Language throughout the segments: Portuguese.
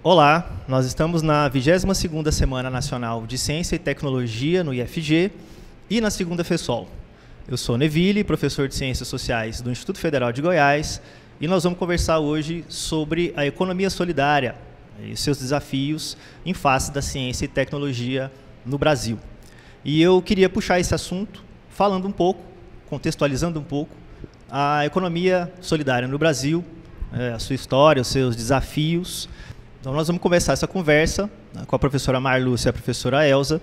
Olá, nós estamos na 22ª Semana Nacional de Ciência e Tecnologia no IFG e na segunda FESOL. Eu sou Neville, professor de Ciências Sociais do Instituto Federal de Goiás, e nós vamos conversar hoje sobre a economia solidária e seus desafios em face da ciência e tecnologia no Brasil. E eu queria puxar esse assunto falando um pouco, contextualizando um pouco, a economia solidária no Brasil, a sua história, os seus desafios. Então, nós vamos começar essa conversa com a professora Marlúcia e a professora Elza,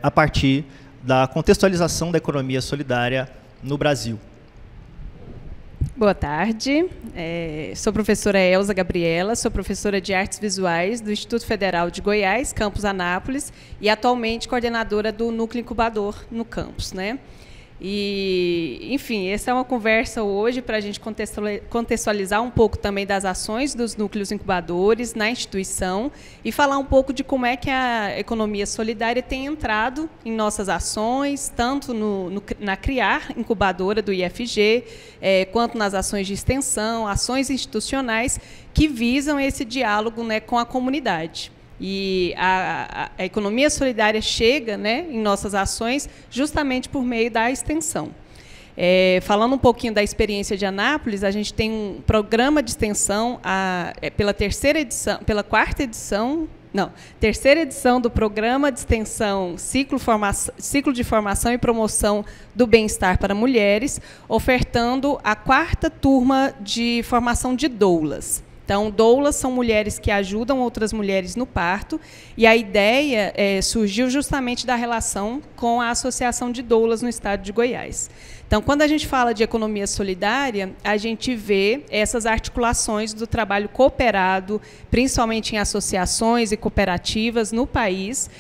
a partir da contextualização da economia solidária no Brasil. Boa tarde, sou a professora Elza Gabriela, sou professora de Artes Visuais do Instituto Federal de Goiás, campus Anápolis, e atualmente coordenadora do Núcleo Incubador no campus, né? E, enfim, essa é uma conversa hoje para a gente contextualizar um pouco também das ações dos núcleos incubadores na instituição e falar um pouco de como é que a economia solidária tem entrado em nossas ações, tanto na CRIAR, incubadora do IFG, quanto nas ações de extensão, ações institucionais que visam esse diálogo, né, com a comunidade. E a economia solidária chega, né, em nossas ações justamente por meio da extensão. Falando um pouquinho da experiência de Anápolis, a gente tem um programa de extensão pela terceira edição do programa de extensão Ciclo de Formação e Promoção do Bem-Estar para Mulheres, ofertando a 4ª turma de formação de doulas. Então, doulas são mulheres que ajudam outras mulheres no parto, e a ideia surgiu justamente da relação com a Associação de Doulas no estado de Goiás. Então, quando a gente fala de economia solidária, a gente vê essas articulações do trabalho cooperado, principalmente em associações e cooperativas no país,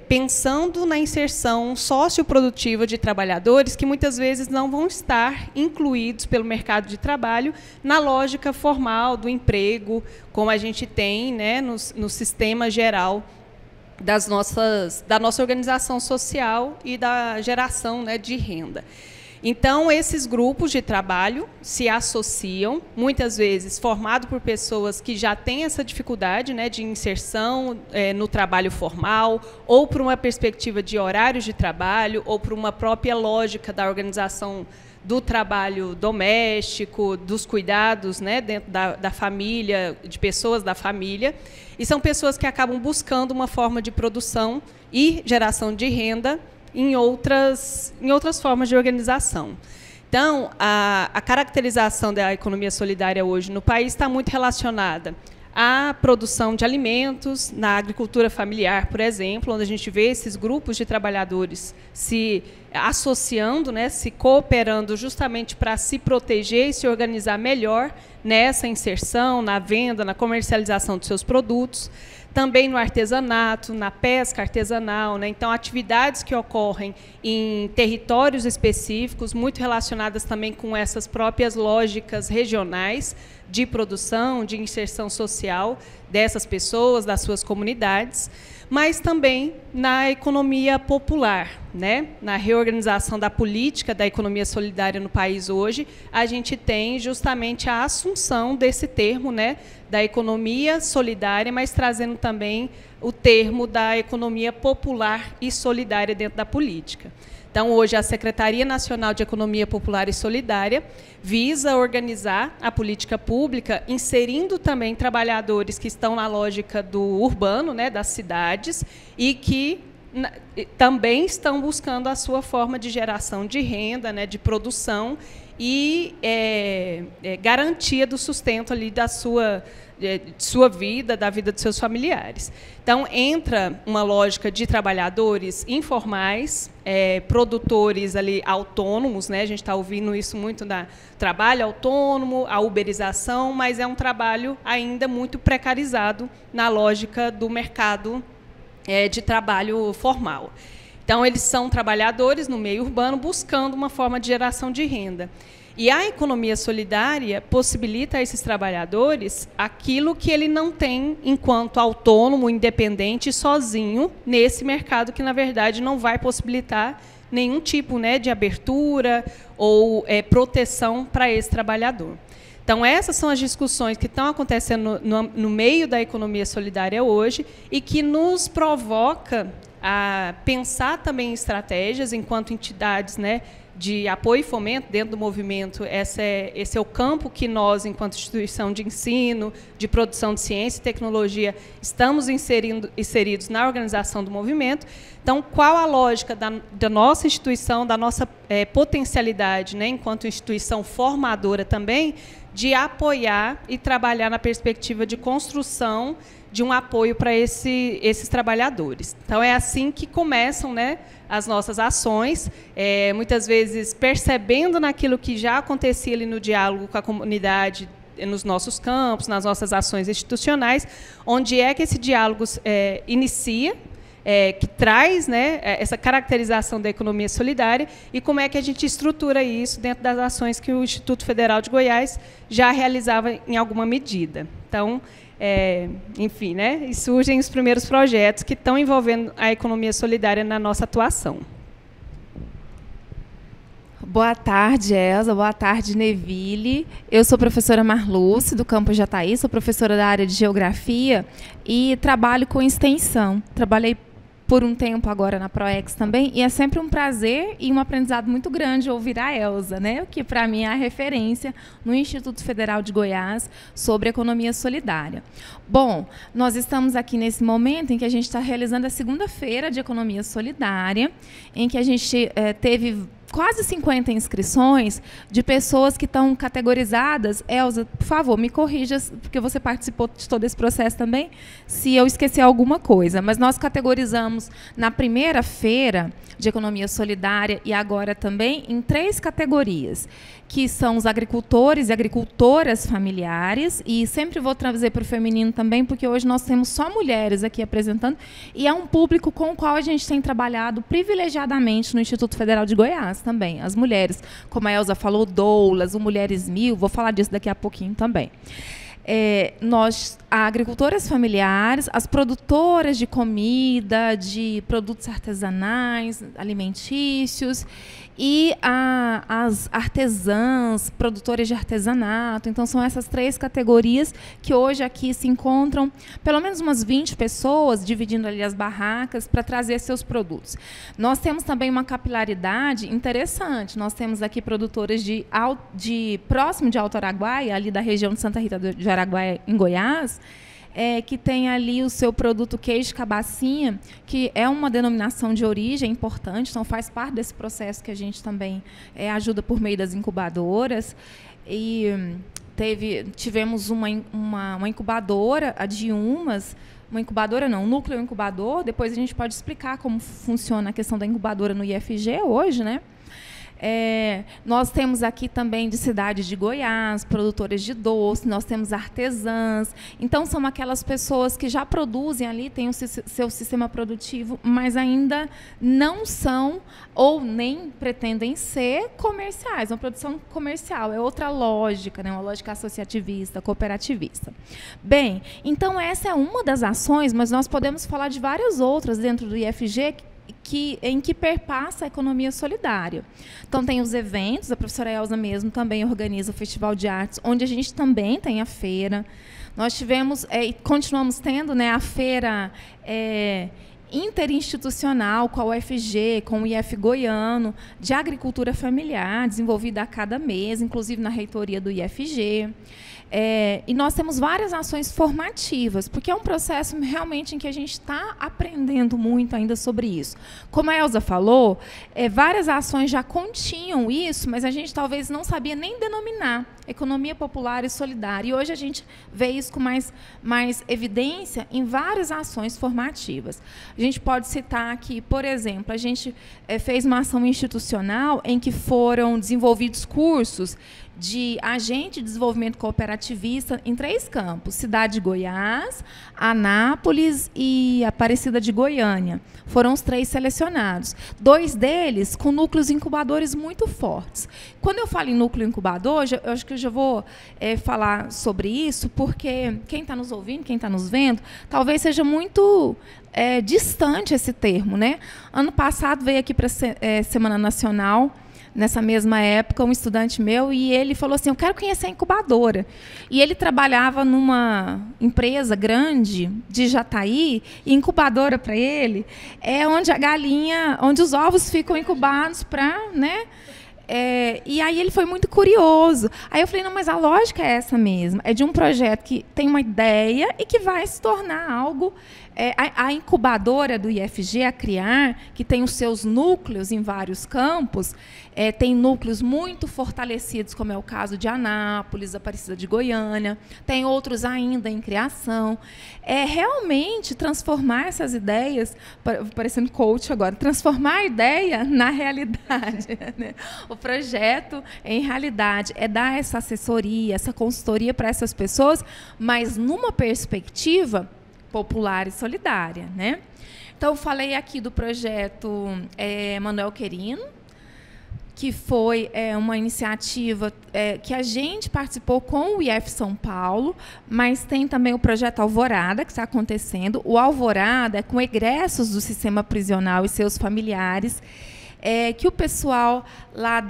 pensando na inserção socioprodutiva de trabalhadores que muitas vezes não vão estar incluídos pelo mercado de trabalho na lógica formal do emprego, como a gente tem, né, no sistema geral da nossa organização social e da geração, né, de renda. Então, esses grupos de trabalho se associam, muitas vezes formados por pessoas que já têm essa dificuldade, né, de inserção no trabalho formal, ou por uma perspectiva de horários de trabalho, ou por uma própria lógica da organização do trabalho doméstico, dos cuidados, né, dentro da família, de pessoas da família. E são pessoas que acabam buscando uma forma de produção e geração de renda em outras formas de organização. Então, a caracterização da economia solidária hoje no país está muito relacionada à produção de alimentos, na agricultura familiar, por exemplo, onde a gente vê esses grupos de trabalhadores se associando, né, se cooperando justamente para se proteger e se organizar melhor nessa inserção, na venda, na comercialização dos seus produtos. Também no artesanato, na pesca artesanal, né? Então, atividades que ocorrem em territórios específicos, muito relacionadas também com essas próprias lógicas regionais de produção, de inserção social dessas pessoas, das suas comunidades, mas também na economia popular, né? Na reorganização da política da economia solidária no país hoje, a gente tem justamente a assunção desse termo, né, da economia solidária, mas trazendo também o termo da economia popular e solidária dentro da política. Então, hoje, a Secretaria Nacional de Economia Popular e Solidária visa organizar a política pública, inserindo também trabalhadores que estão na lógica do urbano, né, das cidades, e que também estão buscando a sua forma de geração de renda, né, de produção e garantia do sustento ali da sua vida, da vida dos seus familiares. Então, entra uma lógica de trabalhadores informais, produtores ali autônomos, né? A gente está ouvindo isso muito da trabalho autônomo, a uberização, mas é um trabalho ainda muito precarizado na lógica do mercado de trabalho formal. Então, eles são trabalhadores no meio urbano buscando uma forma de geração de renda. E a economia solidária possibilita a esses trabalhadores aquilo que ele não tem enquanto autônomo, independente, sozinho, nesse mercado que, na verdade, não vai possibilitar nenhum tipo, né, de abertura ou proteção para esse trabalhador. Então, essas são as discussões que estão acontecendo no meio da economia solidária hoje e que nos provoca a pensar também em estratégias enquanto entidades, né, de apoio e fomento dentro do movimento. Esse é o campo que nós, enquanto instituição de ensino, de produção de ciência e tecnologia, estamos inseridos na organização do movimento. Então, qual a lógica da nossa instituição, da nossa potencialidade, né, enquanto instituição formadora também, de apoiar e trabalhar na perspectiva de construção de um apoio para esses trabalhadores. Então, é assim que começam, né, as nossas ações, muitas vezes percebendo naquilo que já acontecia ali no diálogo com a comunidade, nos nossos campos, nas nossas ações institucionais, onde é que esse diálogo inicia, que traz, né, essa caracterização da economia solidária e como é que a gente estrutura isso dentro das ações que o Instituto Federal de Goiás já realizava em alguma medida. Então, enfim, né, e surgem os primeiros projetos que estão envolvendo a economia solidária na nossa atuação. Boa tarde, Elza. Boa tarde, Neville. Eu sou professora Marluce, do campus Jataí, sou professora da área de Geografia e trabalho com extensão. Trabalhei por um tempo agora na ProEx também, e é sempre um prazer e um aprendizado muito grande ouvir a Elza, né, que para mim é a referência no Instituto Federal de Goiás sobre economia solidária. Bom, nós estamos aqui nesse momento em que a gente está realizando a segunda feira de economia solidária, em que a gente teve quase 50 inscrições de pessoas que estão categorizadas. Elza, por favor, me corrija, porque você participou de todo esse processo também, se eu esqueci alguma coisa. Mas nós categorizamos na primeira feira de economia solidária e agora também em 3 categorias, que são os agricultores e agricultoras familiares, e sempre vou trazer para o feminino também, porque hoje nós temos só mulheres aqui apresentando, e é um público com o qual a gente tem trabalhado privilegiadamente no Instituto Federal de Goiás também. As mulheres, como a Elza falou, doulas, o Mulheres 1000, vou falar disso daqui a pouquinho também. Nós, agricultoras familiares, as produtoras de comida, de produtos artesanais, alimentícios, e as artesãs, produtoras de artesanato. Então, são essas 3 categorias que hoje aqui se encontram, pelo menos umas 20 pessoas, dividindo ali as barracas para trazer seus produtos. Nós temos também uma capilaridade interessante. Nós temos aqui produtoras próximo de Alto Araguaia, ali da região de Santa Rita de Araguaia, em Goiás, que tem ali o seu produto queijo cabacinha, que é uma denominação de origem importante, então faz parte desse processo que a gente também ajuda por meio das incubadoras. E tivemos uma incubadora, a de uma incubadora não, um núcleo incubador. Depois a gente pode explicar como funciona a questão da incubadora no IFG hoje, né? Nós temos aqui também de cidade de Goiás, produtores de doce, nós temos artesãs. Então, são aquelas pessoas que já produzem ali, têm o seu sistema produtivo, mas ainda não são ou nem pretendem ser comerciais. Uma produção comercial é outra lógica, né? Uma lógica associativista, cooperativista. Bem, então essa é uma das ações, mas nós podemos falar de várias outras dentro do IFG em que perpassa a economia solidária. Então, tem os eventos, a professora Elza mesmo também organiza o Festival de Artes, onde a gente também tem a feira. Nós tivemos, e continuamos tendo, né, a feira interinstitucional com a UFG, com o IF Goiano, de agricultura familiar, desenvolvida a cada mês, inclusive na reitoria do IFG. E nós temos várias ações formativas, porque é um processo realmente em que a gente está aprendendo muito ainda sobre isso. Como a Elza falou, várias ações já continham isso, mas a gente talvez não sabia nem denominar economia popular e solidária. E hoje a gente vê isso com mais evidência em várias ações formativas. A gente pode citar aqui, por exemplo, a gente fez uma ação institucional em que foram desenvolvidos cursos de agente de desenvolvimento cooperativista em 3 campos: Cidade de Goiás, Anápolis e Aparecida de Goiânia. Foram os 3 selecionados. 2 deles com núcleos incubadores muito fortes. Quando eu falo em núcleo incubador, eu acho que eu já vou falar sobre isso, porque quem está nos ouvindo, quem está nos vendo, talvez seja muito distante esse termo, né? Ano passado veio aqui para a Semana Nacional nessa mesma época, um estudante meu, e ele falou assim, eu quero conhecer a incubadora. E ele trabalhava numa empresa grande de Jataí, e incubadora para ele é onde a galinha, onde os ovos ficam incubados para, né? E aí ele foi muito curioso. Aí eu falei, não, mas a lógica é essa mesmo. É de um projeto que tem uma ideia e que vai se tornar algo... A incubadora do IFG, a CRIAR, que tem os seus núcleos em vários campos, tem núcleos muito fortalecidos, como é o caso de Anápolis, Aparecida de Goiânia, tem outros ainda em criação. Realmente transformar essas ideias, parecendo coach agora, transformar a ideia na realidade. Né? O projeto, em realidade, é dar essa assessoria, essa consultoria para essas pessoas, mas numa perspectiva popular e solidária, né? Então, eu falei aqui do projeto Manuel Querino, que foi uma iniciativa que a gente participou com o IF São Paulo, mas tem também o projeto Alvorada, que está acontecendo. O Alvorada é com egressos do sistema prisional e seus familiares, que o pessoal lá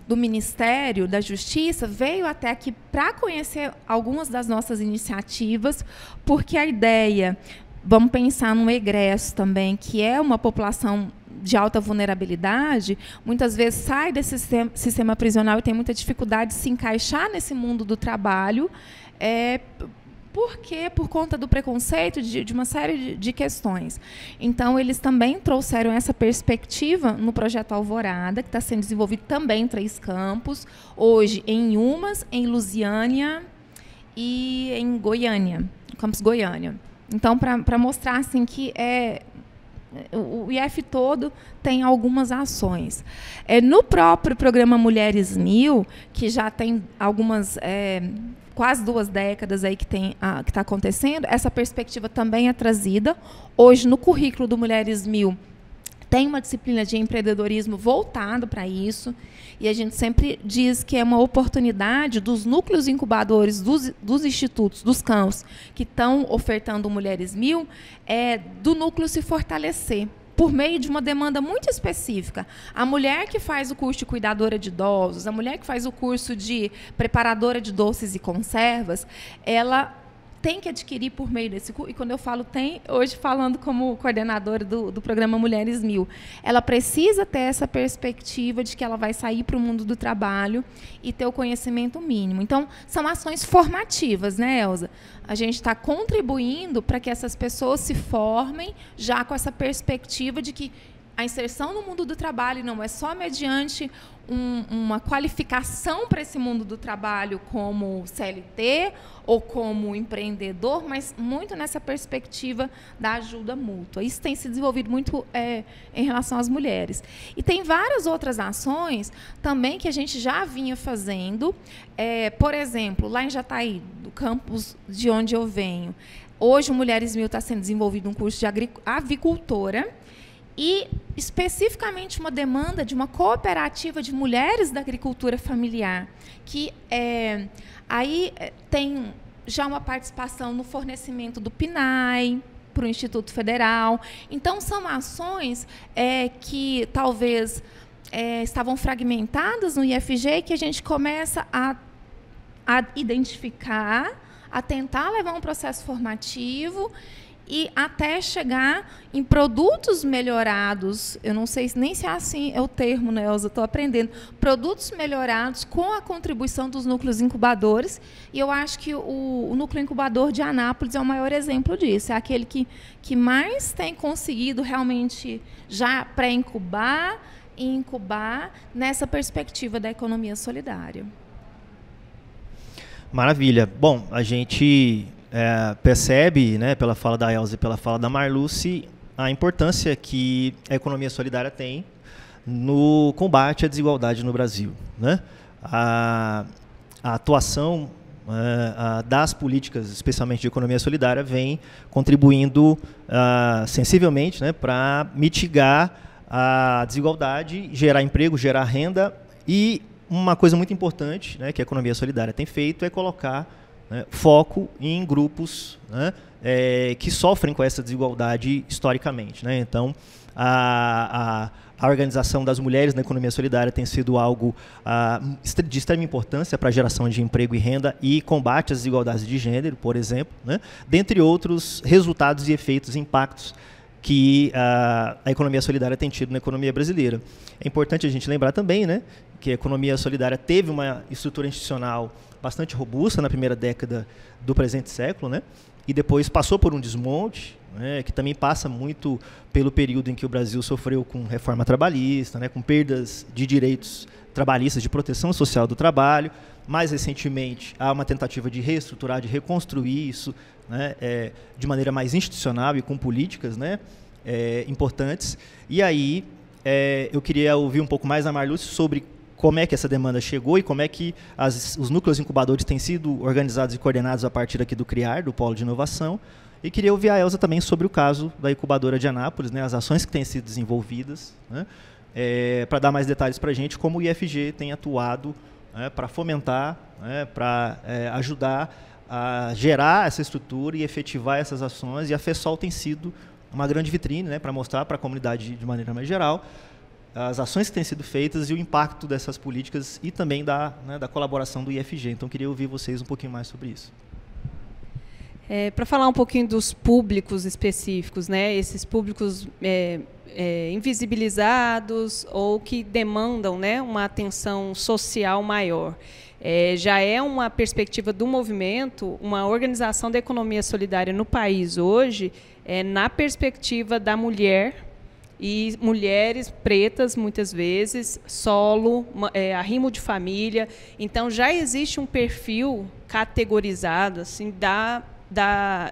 do Ministério da Justiça veio até aqui para conhecer algumas das nossas iniciativas, porque a ideia, vamos pensar no egresso também, que é uma população de alta vulnerabilidade, muitas vezes sai desse sistema prisional e tem muita dificuldade de se encaixar nesse mundo do trabalho, por quê? Por conta do preconceito, de uma série de questões. Então, eles também trouxeram essa perspectiva no projeto Alvorada, que está sendo desenvolvido também em 3 campos, hoje em Umas, em Lusiânia e em Goiânia, campus Goiânia. Então, para mostrar assim, que o IF todo tem algumas ações. No próprio programa Mulheres 1000, que já tem algumas... quase 2 décadas aí que está acontecendo, essa perspectiva também é trazida. Hoje, no currículo do Mulheres 1000, tem uma disciplina de empreendedorismo voltado para isso, e a gente sempre diz que é uma oportunidade dos núcleos incubadores, dos institutos, dos campos, que estão ofertando Mulheres 1000, do núcleo se fortalecer, por meio de uma demanda muito específica. A mulher que faz o curso de cuidadora de idosos, a mulher que faz o curso de preparadora de doces e conservas, ela tem que adquirir por meio desse curso, e quando eu falo tem, hoje falando como coordenadora do programa Mulheres 1000, ela precisa ter essa perspectiva de que ela vai sair para o mundo do trabalho e ter o conhecimento mínimo. Então, são ações formativas, né, Elza? A gente está contribuindo para que essas pessoas se formem já com essa perspectiva de que a inserção no mundo do trabalho não é só mediante uma qualificação para esse mundo do trabalho como CLT ou como empreendedor, mas muito nessa perspectiva da ajuda mútua. Isso tem se desenvolvido muito em relação às mulheres. E tem várias outras ações também que a gente já vinha fazendo. Por exemplo, lá em Jataí, do campus de onde eu venho, hoje o Mulheres 1000 está sendo desenvolvido um curso de avicultora, e especificamente uma demanda de uma cooperativa de mulheres da agricultura familiar, que aí tem já uma participação no fornecimento do PNAE para o Instituto Federal. Então, são ações que talvez estavam fragmentadas no IFG, que a gente começa a identificar, a tentar levar um processo formativo e até chegar em produtos melhorados. Eu não sei nem se assim é o termo, né, Elza? Estou aprendendo. Produtos melhorados com a contribuição dos núcleos incubadores. E eu acho que o núcleo incubador de Anápolis é o maior exemplo disso. É aquele que mais tem conseguido realmente já pré-incubar e incubar nessa perspectiva da economia solidária. Maravilha. Bom, a gente percebe, né, pela fala da Elza e pela fala da Marluce, a importância que a economia solidária tem no combate à desigualdade no Brasil, né? A atuação das políticas, especialmente de economia solidária, vem contribuindo sensivelmente, né, para mitigar a desigualdade, gerar emprego, gerar renda. E uma coisa muito importante, né, que a economia solidária tem feito é colocar né, foco em grupos, né, que sofrem com essa desigualdade historicamente, né? Então, a organização das mulheres na economia solidária tem sido algo de extrema importância para a geração de emprego e renda e combate às desigualdades de gênero, por exemplo, né? Dentre outros resultados e efeitos e impactos que a economia solidária tem tido na economia brasileira. É importante a gente lembrar também, né, que a economia solidária teve uma estrutura institucional bastante robusta na primeira década do presente século, né, e depois passou por um desmonte, né, que também passa muito pelo período em que o Brasil sofreu com reforma trabalhista, né, com perdas de direitos trabalhistas, de proteção social do trabalho. Mais recentemente, há uma tentativa de reestruturar, de reconstruir isso, né, de maneira mais institucional e com políticas, né, importantes. E aí, eu queria ouvir um pouco mais da Marluce sobre como é que essa demanda chegou e como é que os núcleos incubadores têm sido organizados e coordenados a partir aqui do CRIAR, do Polo de Inovação. E queria ouvir a Elza também sobre o caso da incubadora de Anápolis, né, as ações que têm sido desenvolvidas, né, para dar mais detalhes para a gente, como o IFG tem atuado, né, para fomentar, né, para ajudar a gerar essa estrutura e efetivar essas ações. E a FESOL tem sido uma grande vitrine, né, para mostrar para a comunidade de maneira mais geral as ações que têm sido feitas e o impacto dessas políticas e também da colaboração do IFG. Então, queria ouvir vocês um pouquinho mais sobre isso. Para falar um pouquinho dos públicos específicos, né, esses públicos invisibilizados ou que demandam, né, uma atenção social maior. Já é uma perspectiva do movimento, uma organização da economia solidária no país hoje, na perspectiva da mulher, e mulheres pretas, muitas vezes, solo, arrimo de família. Então, já existe um perfil categorizado assim,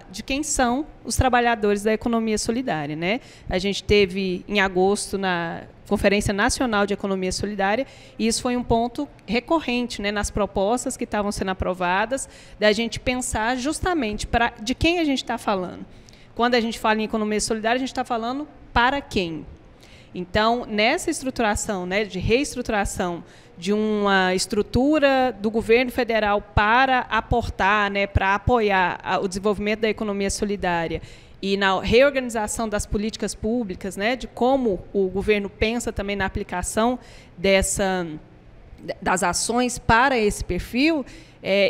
de quem são os trabalhadores da economia solidária, né? A gente teve, em agosto, na Conferência Nacional de Economia Solidária, e isso foi um ponto recorrente, né, nas propostas que estavam sendo aprovadas, da gente pensar justamente de quem a gente está falando. Quando a gente fala em economia solidária, a gente está falando para quem? Então, nessa estruturação, né, de reestruturação de uma estrutura do governo federal para aportar, né, para apoiar o desenvolvimento da economia solidária e na reorganização das políticas públicas, né, de como o governo pensa também na aplicação das ações para esse perfil,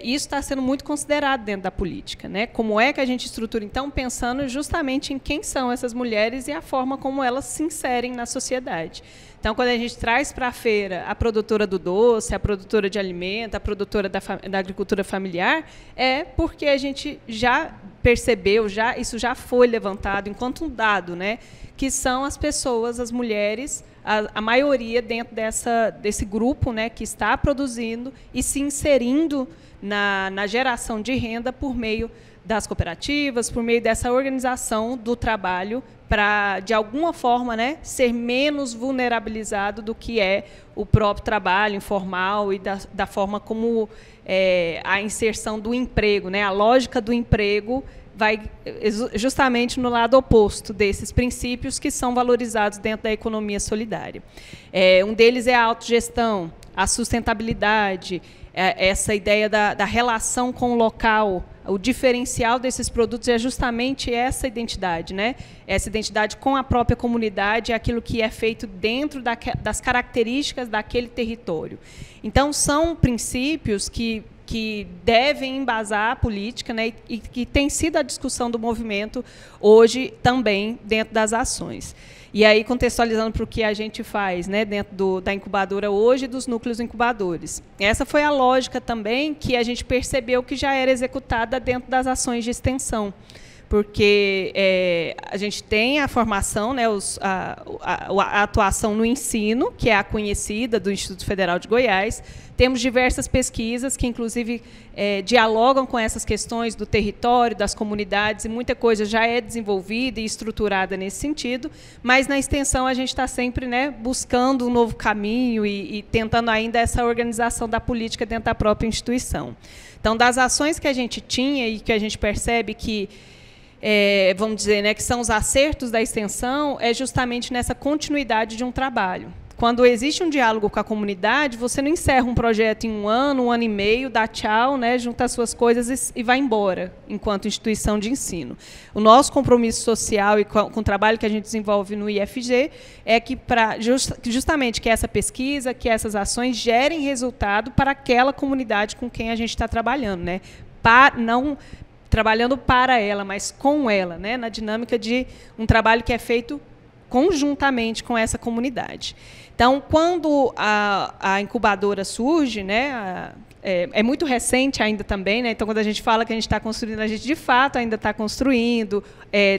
isso está sendo muito considerado dentro da política, né? Como é que a gente estrutura, então, pensando justamente em quem são essas mulheres e a forma como elas se inserem na sociedade. Então, quando a gente traz para a feira a produtora do doce, a produtora de alimento, a produtora da agricultura familiar, é porque a gente já percebeu, isso já foi levantado enquanto um dado, né? Que são as pessoas, as mulheres, a maioria dentro desse grupo, né, que está produzindo e se inserindo na geração de renda por meio das cooperativas, por meio dessa organização do trabalho, para, de alguma forma, né, ser menos vulnerabilizado do que é o próprio trabalho informal e da forma como a inserção do emprego, né, a lógica do emprego vai justamente no lado oposto desses princípios que são valorizados dentro da economia solidária. Um deles é a autogestão, a sustentabilidade, essa ideia da relação com o local. O diferencial desses produtos é justamente essa identidade, né? Essa identidade com a própria comunidade, aquilo que é feito dentro das características daquele território. Então, são princípios que devem embasar a política, né, e que tem sido a discussão do movimento hoje também dentro das ações. E aí, contextualizando para o que a gente faz, né, dentro da incubadora hoje, dos núcleos incubadores. Essa foi a lógica também que a gente percebeu que já era executada dentro das ações de extensão. Porque a gente tem a formação, né, a atuação no ensino, que é a conhecida do Instituto Federal de Goiás. Temos diversas pesquisas que, inclusive, dialogam com essas questões do território, das comunidades, e muita coisa já é desenvolvida e estruturada nesse sentido, mas na extensão a gente está sempre, né, buscando um novo caminho e tentando ainda essa organização da política dentro da própria instituição. Então, das ações que a gente tinha e que a gente percebe que vamos dizer, né, que são os acertos da extensão, é justamente nessa continuidade de um trabalho. quando existe um diálogo com a comunidade, você não encerra um projeto em um ano e meio, dá tchau, né, junta as suas coisas e vai embora, enquanto instituição de ensino. O nosso compromisso social e com o trabalho que a gente desenvolve no IFG é que justamente que essa pesquisa, que essas ações gerem resultado para aquela comunidade com quem a gente está trabalhando, né? Não trabalhando para ela, mas com ela, né, na dinâmica de um trabalho que é feito conjuntamente com essa comunidade. Então, quando a incubadora surge, né, é muito recente ainda também, né, então, quando a gente fala que a gente está construindo, a gente, de fato, ainda está construindo,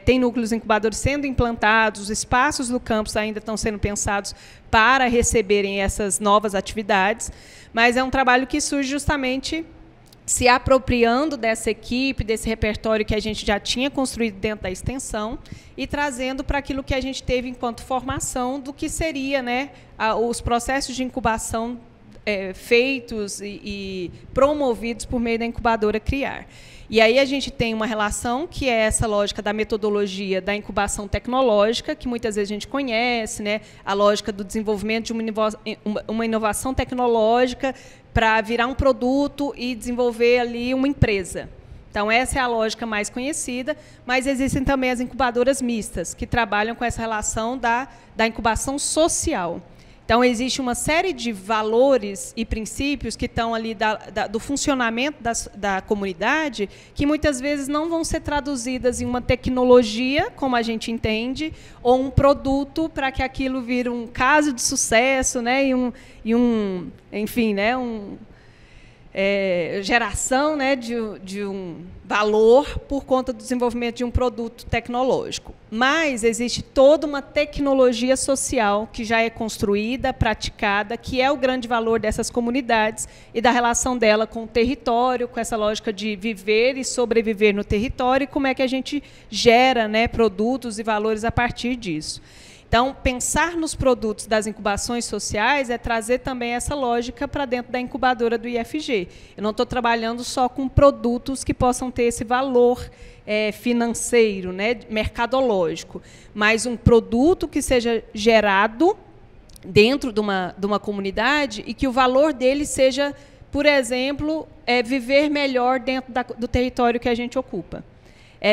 tem núcleos incubadores sendo implantados, os espaços do campus ainda estão sendo pensados para receberem essas novas atividades, mas é um trabalho que surge justamente se apropriando dessa equipe, desse repertório que a gente já tinha construído dentro da extensão e trazendo para aquilo que a gente teve enquanto formação do que seria, né, os processos de incubação feitos e promovidos por meio da incubadora Criar. E aí a gente tem uma relação que é essa lógica da metodologia da incubação tecnológica, que muitas vezes a gente conhece, né, a lógica do desenvolvimento de uma inovação tecnológica para virar um produto e desenvolver ali uma empresa. Então, essa é a lógica mais conhecida, mas existem também as incubadoras mistas, que trabalham com essa relação da incubação social. Então, existe uma série de valores e princípios que estão ali do funcionamento da comunidade, que muitas vezes não vão ser traduzidas em uma tecnologia, como a gente entende, ou um produto para que aquilo vire um caso de sucesso, né, enfim, né, geração, né, de um valor por conta do desenvolvimento de um produto tecnológico. Mas existe toda uma tecnologia social que já é construída, praticada, que é o grande valor dessas comunidades e da relação dela com o território, com essa lógica de viver e sobreviver no território e como é que a gente gera, né, produtos e valores a partir disso. Então, pensar nos produtos das incubações sociais é trazer também essa lógica para dentro da incubadora do IFG. Eu não estou trabalhando só com produtos que possam ter esse valor financeiro, né, mercadológico, mas um produto que seja gerado dentro de uma comunidade e que o valor dele seja, por exemplo, viver melhor dentro do território que a gente ocupa.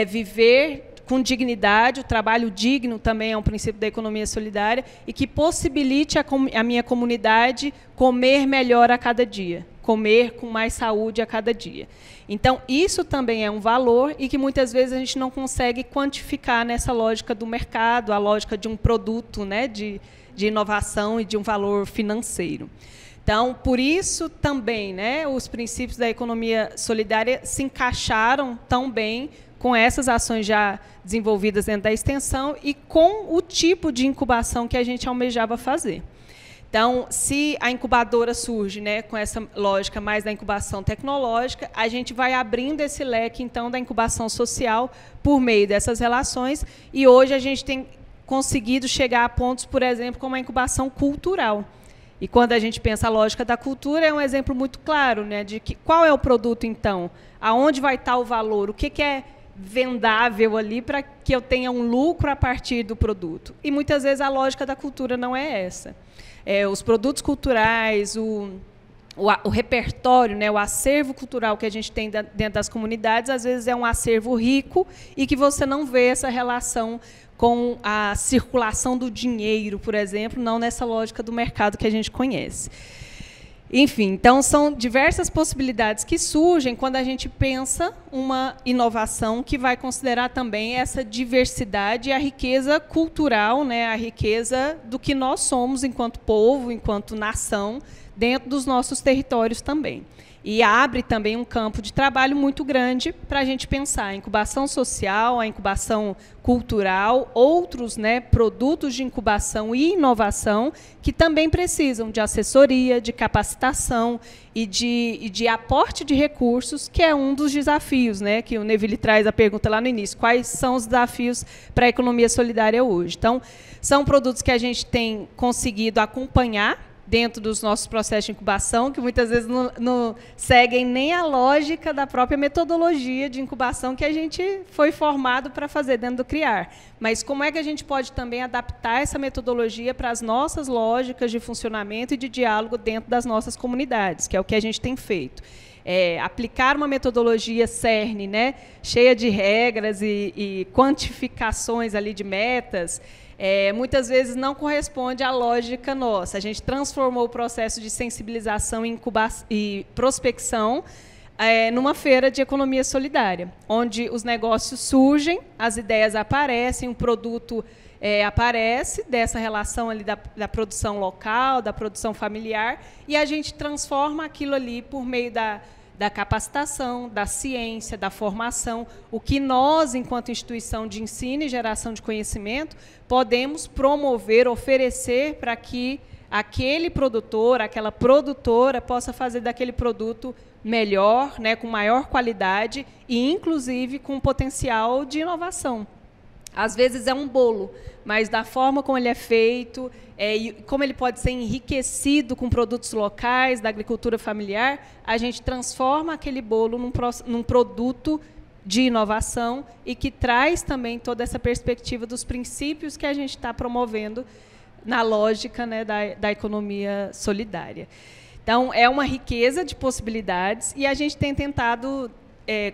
Viver com dignidade, o trabalho digno também é um princípio da economia solidária, e que possibilite a minha comunidade comer melhor a cada dia, comer com mais saúde a cada dia. Então, isso também é um valor e que muitas vezes a gente não consegue quantificar nessa lógica do mercado, a lógica de um produto, né, de inovação e de um valor financeiro. Então, por isso também, né, os princípios da economia solidária se encaixaram tão bem com essas ações já desenvolvidas dentro da extensão e com o tipo de incubação que a gente almejava fazer. Então, se a incubadora surge, né, com essa lógica mais da incubação tecnológica, a gente vai abrindo esse leque, então, da incubação social por meio dessas relações, e hoje a gente tem conseguido chegar a pontos, por exemplo, como a incubação cultural. E quando a gente pensa a lógica da cultura, é um exemplo muito claro, né, de qual é o produto, então, aonde vai estar o valor, o que é vendável ali para que eu tenha um lucro a partir do produto. E muitas vezes a lógica da cultura não é essa. Os produtos culturais, o repertório, né, o acervo cultural que a gente tem dentro das comunidades, às vezes é um acervo rico e que você não vê essa relação com a circulação do dinheiro, por exemplo, não nessa lógica do mercado que a gente conhece. Enfim, então, são diversas possibilidades que surgem quando a gente pensa uma inovação que vai considerar também essa diversidade e a riqueza cultural, né, a riqueza do que nós somos enquanto povo, enquanto nação, dentro dos nossos territórios também. E abre também um campo de trabalho muito grande para a gente pensar a incubação social, a incubação cultural, outros, né, produtos de incubação e inovação que também precisam de assessoria, de capacitação e de aporte de recursos, que é um dos desafios, né, que o Neville traz a pergunta lá no início, quais são os desafios para a economia solidária hoje. Então, são produtos que a gente tem conseguido acompanhar dentro dos nossos processos de incubação, que muitas vezes não seguem nem a lógica da própria metodologia de incubação que a gente foi formado para fazer dentro do CRIAR. Mas como é que a gente pode também adaptar essa metodologia para as nossas lógicas de funcionamento e de diálogo dentro das nossas comunidades, que é o que a gente tem feito. Aplicar uma metodologia CERN, né, cheia de regras e quantificações ali de metas, muitas vezes não corresponde à lógica nossa. A gente transformou o processo de sensibilização e prospecção numa feira de economia solidária, onde os negócios surgem, as ideias aparecem, um produto aparece dessa relação ali da produção local, da produção familiar, e a gente transforma aquilo ali por meio da capacitação, da ciência, da formação, o que nós, enquanto instituição de ensino e geração de conhecimento, podemos promover, oferecer para que aquele produtor, aquela produtora possa fazer daquele produto melhor, né, com maior qualidade e, inclusive, com potencial de inovação. Às vezes é um bolo, mas da forma como ele é feito, e como ele pode ser enriquecido com produtos locais, da agricultura familiar, a gente transforma aquele bolo num produto de inovação e que traz também toda essa perspectiva dos princípios que a gente está promovendo na lógica, né, da economia solidária. Então, é uma riqueza de possibilidades e a gente tem tentado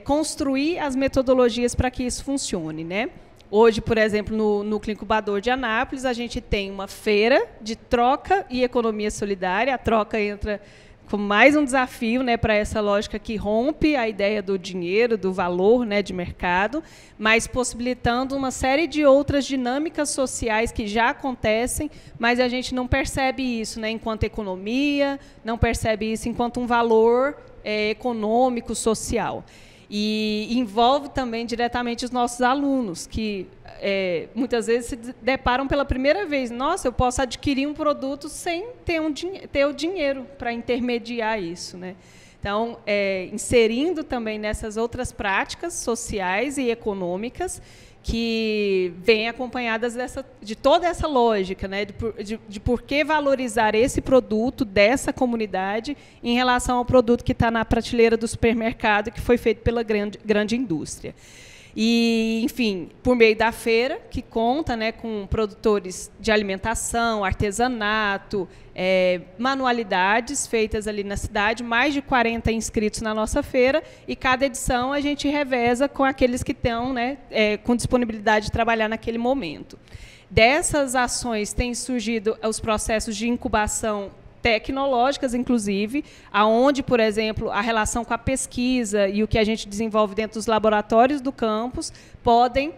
construir as metodologias para que isso funcione, né? Hoje, por exemplo, no Núcleo Incubador de Anápolis, a gente tem uma feira de troca e economia solidária. A troca entra como mais um desafio, né, para essa lógica que rompe a ideia do dinheiro, do valor, né, de mercado, mas possibilitando uma série de outras dinâmicas sociais que já acontecem, mas a gente não percebe isso, né, enquanto economia, não percebe isso enquanto um valor econômico, social. E envolve também diretamente os nossos alunos, que muitas vezes se deparam pela primeira vez. Nossa, eu posso adquirir um produto sem ter o dinheiro para intermediar isso, né? Então, inserindo também nessas outras práticas sociais e econômicas que vêm acompanhadas de toda essa lógica, né, de por que valorizar esse produto dessa comunidade em relação ao produto que está na prateleira do supermercado, que foi feito pela grande indústria. E, enfim, por meio da feira, que conta, né, com produtores de alimentação, artesanato, manualidades feitas ali na cidade, mais de 40 inscritos na nossa feira, e cada edição a gente reveza com aqueles que estão, né, com disponibilidade de trabalhar naquele momento. Dessas ações têm surgido os processos de incubação tecnológicas, inclusive, aonde, por exemplo, a relação com a pesquisa e o que a gente desenvolve dentro dos laboratórios do campus podem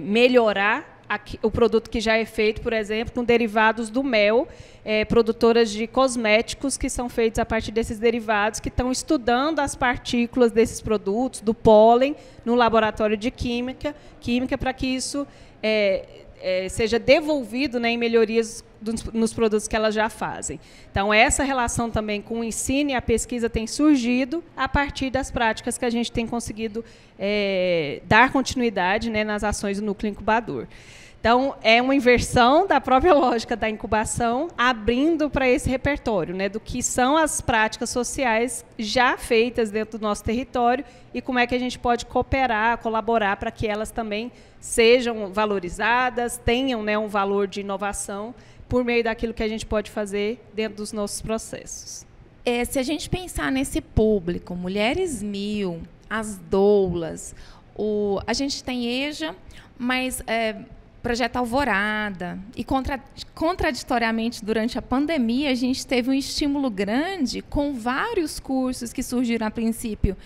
melhorar o produto que já é feito, por exemplo, com derivados do mel, produtoras de cosméticos que são feitos a partir desses derivados, que estão estudando as partículas desses produtos, do pólen, no laboratório de química para que isso seja devolvido, né, em melhorias nos produtos que elas já fazem. Então, essa relação também com o ensino e a pesquisa tem surgido a partir das práticas que a gente tem conseguido dar continuidade, né, nas ações do Núcleo Incubador. Então, é uma inversão da própria lógica da incubação, abrindo para esse repertório, né, do que são as práticas sociais já feitas dentro do nosso território e como é que a gente pode cooperar, colaborar para que elas também sejam valorizadas, tenham, né, um valor de inovação por meio daquilo que a gente pode fazer dentro dos nossos processos. Se a gente pensar nesse público, Mulheres 1000, as doulas, a gente tem EJA, mas Projeto Alvorada, e contraditoriamente, durante a pandemia, a gente teve um estímulo grande com vários cursos que surgiram a princípio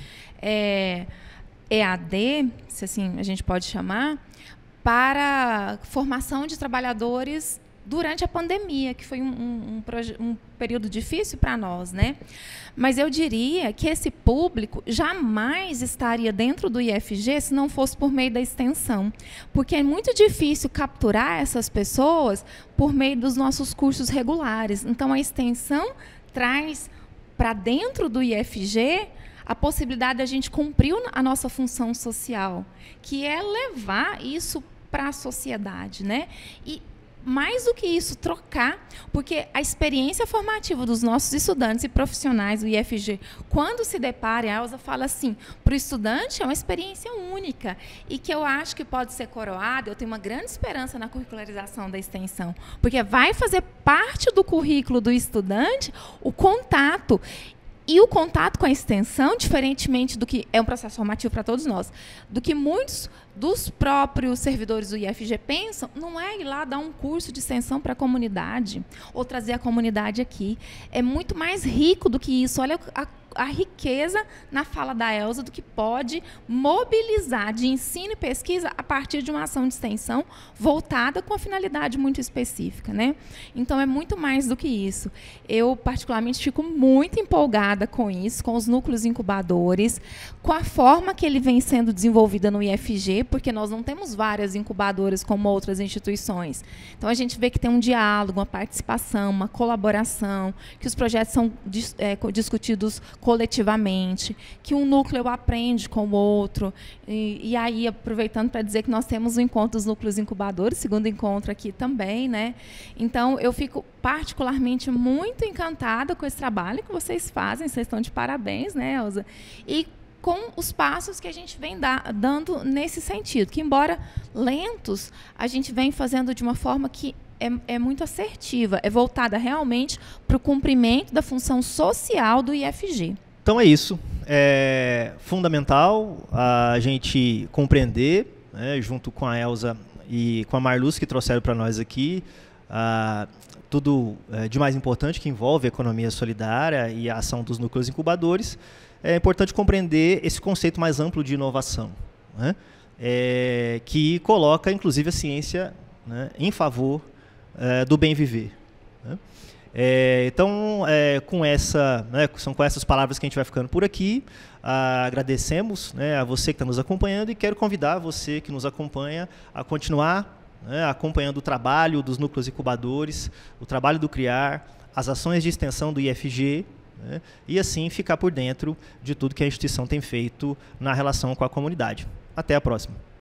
EAD, se assim a gente pode chamar, para formação de trabalhadores durante a pandemia, que foi um período difícil para nós, né? Mas eu diria que esse público jamais estaria dentro do IFG se não fosse por meio da extensão, porque é muito difícil capturar essas pessoas por meio dos nossos cursos regulares. Então, a extensão traz para dentro do IFG a possibilidade de a gente cumprir a nossa função social, que é levar isso para a sociedade, né? E mais do que isso, trocar, porque a experiência formativa dos nossos estudantes e profissionais do IFG, quando se depara, a Elza fala assim, para o estudante é uma experiência única e que eu acho que pode ser coroada, eu tenho uma grande esperança na curricularização da extensão, porque vai fazer parte do currículo do estudante o contato. E o contato com a extensão, diferentemente do que é um processo formativo para todos nós, do que muitos dos próprios servidores do IFG pensam, não é ir lá dar um curso de extensão para a comunidade, ou trazer a comunidade aqui. É muito mais rico do que isso. Olha a riqueza na fala da Elza do que pode mobilizar de ensino e pesquisa a partir de uma ação de extensão voltada com a finalidade muito específica, né? Então, é muito mais do que isso. Eu, particularmente, fico muito empolgada com isso, com os núcleos incubadores, com a forma que ele vem sendo desenvolvida no IFG, porque nós não temos várias incubadoras como outras instituições. Então, a gente vê que tem um diálogo, uma participação, uma colaboração, que os projetos são discutidos coletivamente, que um núcleo aprende com o outro. E aí, aproveitando para dizer que nós temos o encontro dos núcleos incubadores, segundo encontro aqui também, né? Então, eu fico particularmente muito encantada com esse trabalho que vocês fazem, vocês estão de parabéns, né, Elza? E com os passos que a gente vem dando nesse sentido, que, embora lentos, a gente vem fazendo de uma forma que é muito assertiva, é voltada realmente para o cumprimento da função social do IFG. Então é isso. É fundamental a gente compreender, né, junto com a Elza e com a Marluz, que trouxeram para nós aqui, tudo de mais importante que envolve a economia solidária e a ação dos núcleos incubadores. É importante compreender esse conceito mais amplo de inovação, né, que coloca, inclusive, a ciência, né, em favor do bem viver, né? Então, são com essas palavras que a gente vai ficando por aqui. Agradecemos, né, a você que está nos acompanhando e quero convidar você que nos acompanha a continuar, né, acompanhando o trabalho dos núcleos incubadores, o trabalho do CRIAR, as ações de extensão do IFG, né, e assim ficar por dentro de tudo que a instituição tem feito na relação com a comunidade. Até a próxima.